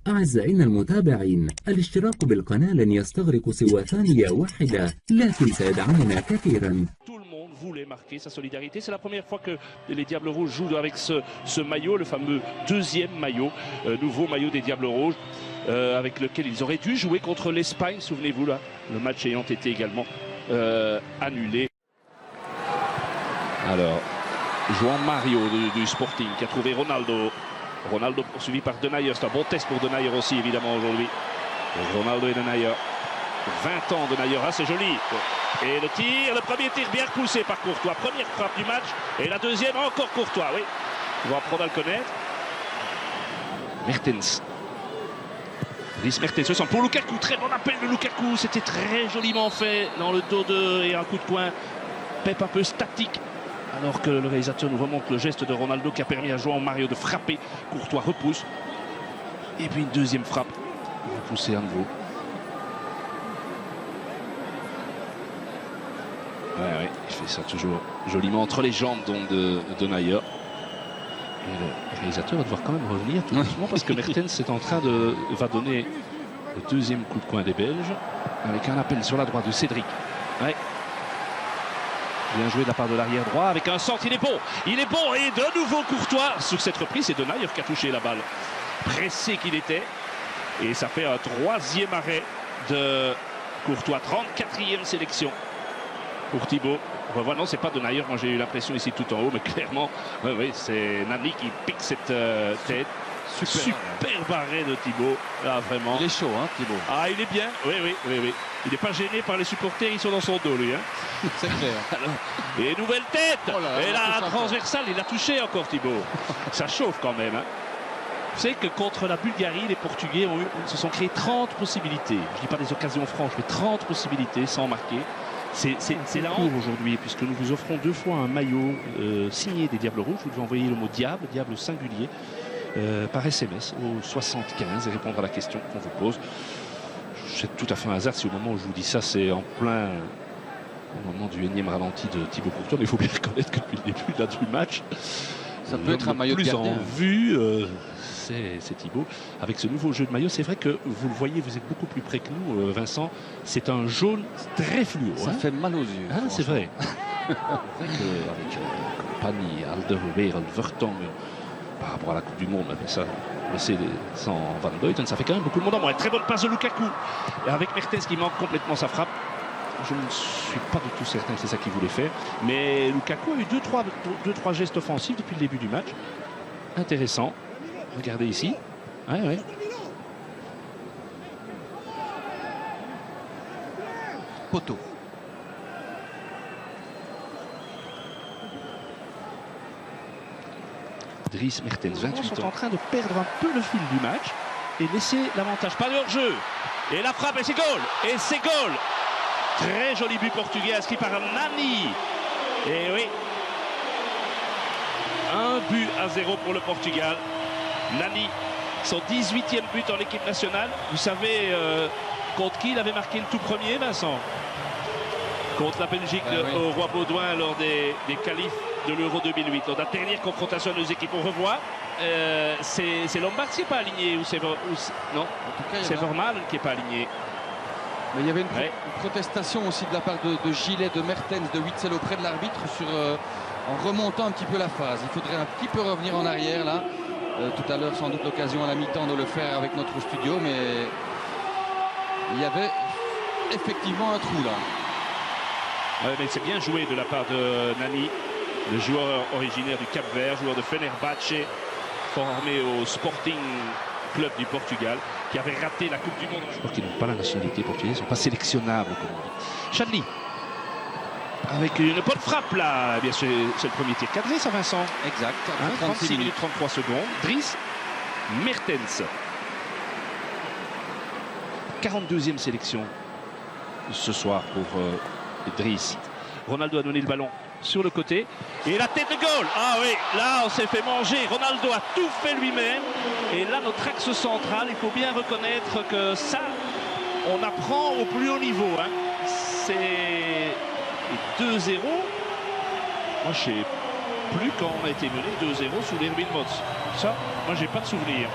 أعزائنا المتابعين، الاشتراك بالقناة لن يستغرق سوى ثانية واحدة، لكن سيدعمنا كثيرا. Tout le monde voulait marquer sa solidarité. C'est la première fois que les Diables Rouges jouent avec ce maillot, le fameux deuxième maillot, nouveau maillot des Diables Rouges, avec lequel ils auraient dû jouer contre l'Espagne, souvenez-vous là, le match ayant été également annulé. Alors, João Mario du Sporting qui a trouvé Ronaldo. Ronaldo poursuivi par Denayer, c'est un bon test pour Denayer aussi évidemment aujourd'hui. Ronaldo et Denayer, 20 ans Denayer, ah c'est joli. Et le tir, le premier tir bien poussé par Courtois, première frappe du match, et la deuxième encore Courtois, oui. On va apprendre à le connaître. Mertens. Dries Mertens, ce sont pour Lukaku, très bon appel de Lukaku, c'était très joliment fait dans le dos de et un coup de coin. Pep un peu statique. Alors que le réalisateur nous remonte le geste de Ronaldo qui a permis à João Mario de frapper. Courtois repousse. Et puis une deuxième frappe. Repoussé à nouveau. Ouais, il fait ça toujours joliment entre les jambes donc, de Neuer. Et le réalisateur va devoir quand même revenir tout doucement parce que Mertens est en train va donner le deuxième coup de coin des Belges avec un appel sur la droite de Cédric. Ouais. Bien joué de la part de l'arrière droit avec un centre, il est bon et de nouveau Courtois. Sur cette reprise, c'est Denayer qui a touché la balle. Pressé qu'il était. Et ça fait un troisième arrêt de Courtois. 34e sélection pour Thibaut. Revois, non, c'est pas Denayer, moi j'ai eu l'impression ici tout en haut, mais clairement, oui, c'est Nani qui pique cette tête. Super arrêt de Thibaut, là vraiment. Il est chaud, hein, Thibaut. Ah, il est bien, oui. Il n'est pas gêné par les supporters, ils sont dans son dos, lui. Hein. C'est clair. Alors, et nouvelle tête. Oh là, et là, la transversale, il a touché encore Thibaut. Ça chauffe quand même. Hein. Vous savez que contre la Bulgarie, les Portugais se sont créés 30 possibilités. Je ne dis pas des occasions franches, mais 30 possibilités sans marquer. C'est la honte aujourd'hui, puisque nous vous offrons 2 fois un maillot signé des Diables Rouges. Vous devez envoyer le mot diable, diable singulier, par SMS au 75 et répondre à la question qu'on vous pose. C'est tout à fait un hasard si au moment où je vous dis ça, c'est en plein au moment du énième ralenti de Thibaut Courtois, mais il faut bien reconnaître que depuis le début là, du match, ça peut être un maillot de gardien. Plus en vue, c'est Thibaut. Avec ce nouveau jeu de maillot, c'est vrai que vous le voyez, vous êtes beaucoup plus près que nous, Vincent. C'est un jaune très fluo. Ça fait mal aux yeux. Ah, c'est vrai. C'est vrai qu'avec Compagnie, Alderweireld, Vertonghen, par rapport à la Coupe du Monde, mais ça, c'est sans Van Deuten, ça fait quand même beaucoup de monde en moins. Très bonne passe de Lukaku. Et avec Mertens qui manque complètement sa frappe. Je ne suis pas du tout certain que c'est ça qu'il voulait faire. Mais Lukaku a eu 2-3 gestes offensifs depuis le début du match. Intéressant. Regardez ici. Ouais. Poteau. Dries Mertens, 28 ans. Sont en train de perdre un peu le fil du match et laisser l'avantage. Pas de hors-jeu. Et la frappe et c'est goal. Et c'est goal. Très joli but portugais inscrit par Nani. Et oui. 1-0 pour le Portugal. Nani, son 18e but en équipe nationale. Vous savez contre qui il avait marqué le tout premier, Vincent? Contre la Belgique au Roi Baudouin lors des qualifs de l'Euro 2008. Lors de la dernière confrontation de nos équipes, on revoit. C'est Lombard qui n'est pas aligné ou c'est non, c'est Vermaelen qui n'est pas aligné. Mais il y avait une protestation aussi de la part de Gillet, de Mertens, de Witsel auprès de l'arbitre en remontant un petit peu la phase. Il faudrait un petit peu revenir en arrière là. Tout à l'heure, sans doute l'occasion à la mi-temps de le faire avec notre studio, mais il y avait effectivement un trou là. Ouais, mais c'est bien joué de la part de Nani, le joueur originaire du Cap-Vert, joueur de Fenerbahçe, formé au Sporting Club du Portugal, qui avait raté la Coupe du Monde. Je crois qu'ils n'ont pas la nationalité portugaise, ils ne sont pas sélectionnables, comme on dit. Chadli, avec une bonne frappe là, eh bien c'est le premier tir cadré, ça Vincent. Exact, 36 minutes 33 secondes. Dries Mertens, 42e sélection ce soir pour Dries. Ronaldo a donné le ballon sur le côté et la tête de goal. Ah oui, là on s'est fait manger. Ronaldo a tout fait lui-même et là notre axe central, il faut bien reconnaître que ça on apprend au plus haut niveau, hein. C'est 2-0. Moi je sais plus quand on a été mené 2-0 sous l'Erwin Mots. Ça, moi j'ai pas de souvenir.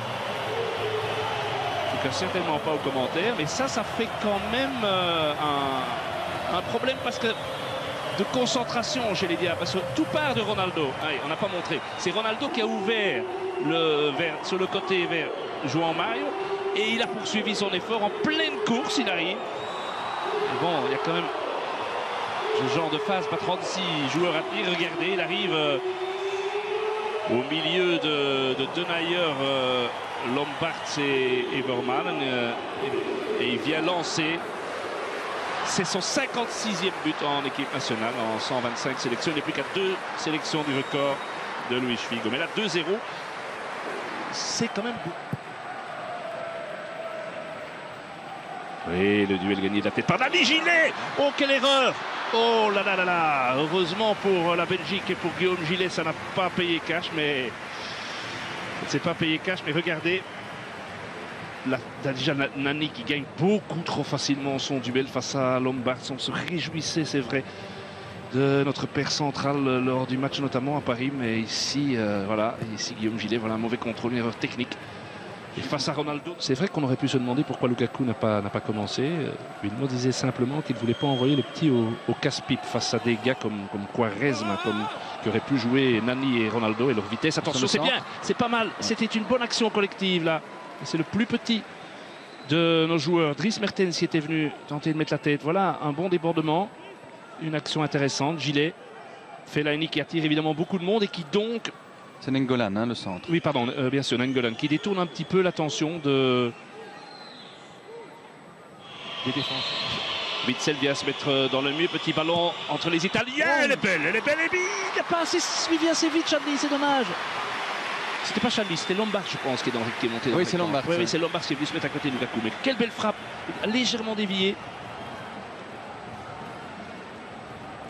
tout cas certainement pas aux commentaires, mais ça fait quand même un problème parce que de concentration chez les Diables, parce que tout part de Ronaldo. Allez, on n'a pas montré. C'est Ronaldo qui a ouvert sur le côté vers João Mario et il a poursuivi son effort en pleine course. Il arrive. Et bon, il y a quand même ce genre de phase, pas 36 joueurs à tenir. Regardez, il arrive au milieu de Denayer, Lombards et Vermaelen et il vient lancer. C'est son 56e but en équipe nationale en 125 sélections. Il n'est plus qu'à 2 sélections du record de Luis Figo. Mais là, 2-0, c'est quand même beaucoup. Oui, le duel gagné de la tête par Nani Gillet. Oh, quelle erreur! Oh là là là là! Heureusement pour la Belgique et pour Guillaume Gillet, ça n'a pas payé cash, mais c'est pas payé cash. Mais regardez. Déjà Nani qui gagne beaucoup trop facilement son duel face à Lombards. On se réjouissait, c'est vrai, de notre père central lors du match notamment à Paris. Mais ici, voilà, ici Guillaume Gillet, voilà un mauvais contrôle, une erreur technique. Et face à Ronaldo, c'est vrai qu'on aurait pu se demander pourquoi Lukaku n'a pas commencé. Wilmot disait simplement qu'il ne voulait pas envoyer le petit au casse-pipe face à des gars comme Quaresma, qui auraient pu jouer Nani et Ronaldo et leur vitesse. Attention, c'est bien, c'est pas mal. C'était une bonne action collective là. C'est le plus petit de nos joueurs. Dries Mertens qui était venu tenter de mettre la tête. Voilà un bon débordement. Une action intéressante. Gillet. Fellaini qui attire évidemment beaucoup de monde et qui donc... C'est Nainggolan, hein, le centre. Oui, pardon, bien sûr, Nainggolan qui détourne un petit peu l'attention des défenseurs. Witzel vient se mettre dans le mur. Petit ballon entre les Italiens. Oh. Elle est belle, et il n'a pas assez suivi assez vite, Chadli, c'est dommage. C'était pas Challis, c'était Lombard, je pense, qui est monté. Oui, c'est Lombard. Oui, c'est Lombard qui est venu se mettre à côté de Lukaku. Mais quelle belle frappe, légèrement déviée.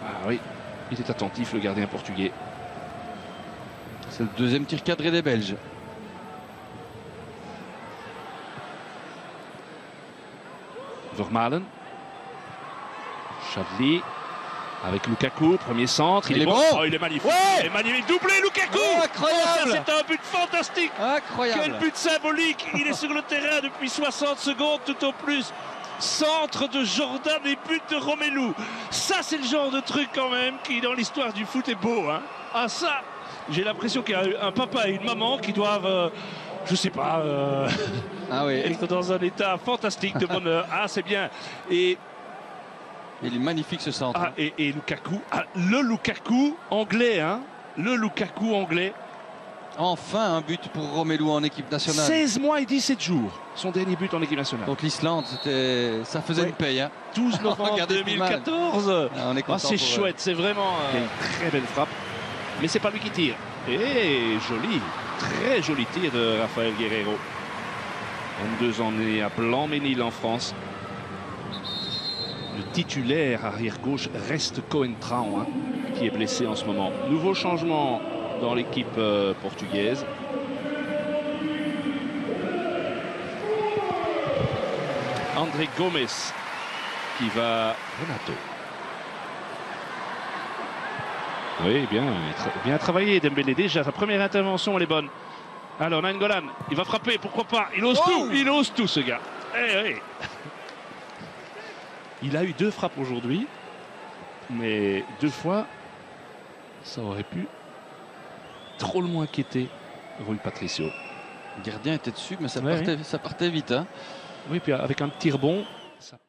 Ah oui, il est attentif, le gardien portugais. C'est le deuxième tir cadré des Belges. Vermaelen. Chadli. Avec Lukaku, premier centre, il est bon. Oh, il est magnifique. Ouais, il est magnifique. Doublé Lukaku. Oh, incroyable. C'est un but fantastique. Incroyable. Quel but symbolique. Il est sur le terrain depuis 60 secondes tout au plus. Centre de Jordan et but de Romelu. Ça, c'est le genre de truc quand même qui, dans l'histoire du foot, est beau. Hein. Ah ça, j'ai l'impression qu'il y a un papa et une maman qui doivent... je sais pas, ah oui. être dans un état fantastique de bonheur. Ah, c'est bien. Et il est magnifique ce centre. Ah, et Lukaku, le Lukaku anglais, hein, le Lukaku anglais. Enfin un but pour Romelu en équipe nationale. 16 mois et 17 jours, son dernier but en équipe nationale. Donc l'Islande, ça faisait une paye. Hein. 12 novembre 2014. Ah, c'est chouette, c'est vraiment une très belle frappe. Mais c'est pas lui qui tire. Et joli, très joli tir de Rafael Guerreiro. 22 ans né à Blanc-Ménil en France. Le titulaire arrière-gauche reste Coentrão, hein, qui est blessé en ce moment. Nouveau changement dans l'équipe portugaise. André Gomes qui va... Renato. Oui, bien travaillé Dembélé. Déjà, sa première intervention, elle est bonne. Alors, Nainggolan, il va frapper, pourquoi pas. Il ose tout ce gars. Il a eu 2 frappes aujourd'hui, mais 2 fois, ça aurait pu trop le moins inquiéter Rui Patricio. Le gardien était dessus, mais ça partait vite. Hein. Oui, puis avec un petit rebond, ça peut...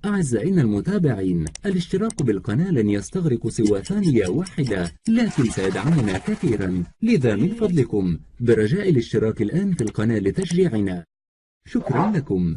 أعزائنا المتابعين، الاشتراك بالقناة لن يستغرق سوى ثانية واحدة، لكن سيدعمنا كثيرا. لذا من فضلكم برجاء الاشتراك الآن في القناة لتشجيعنا. شكرا لكم.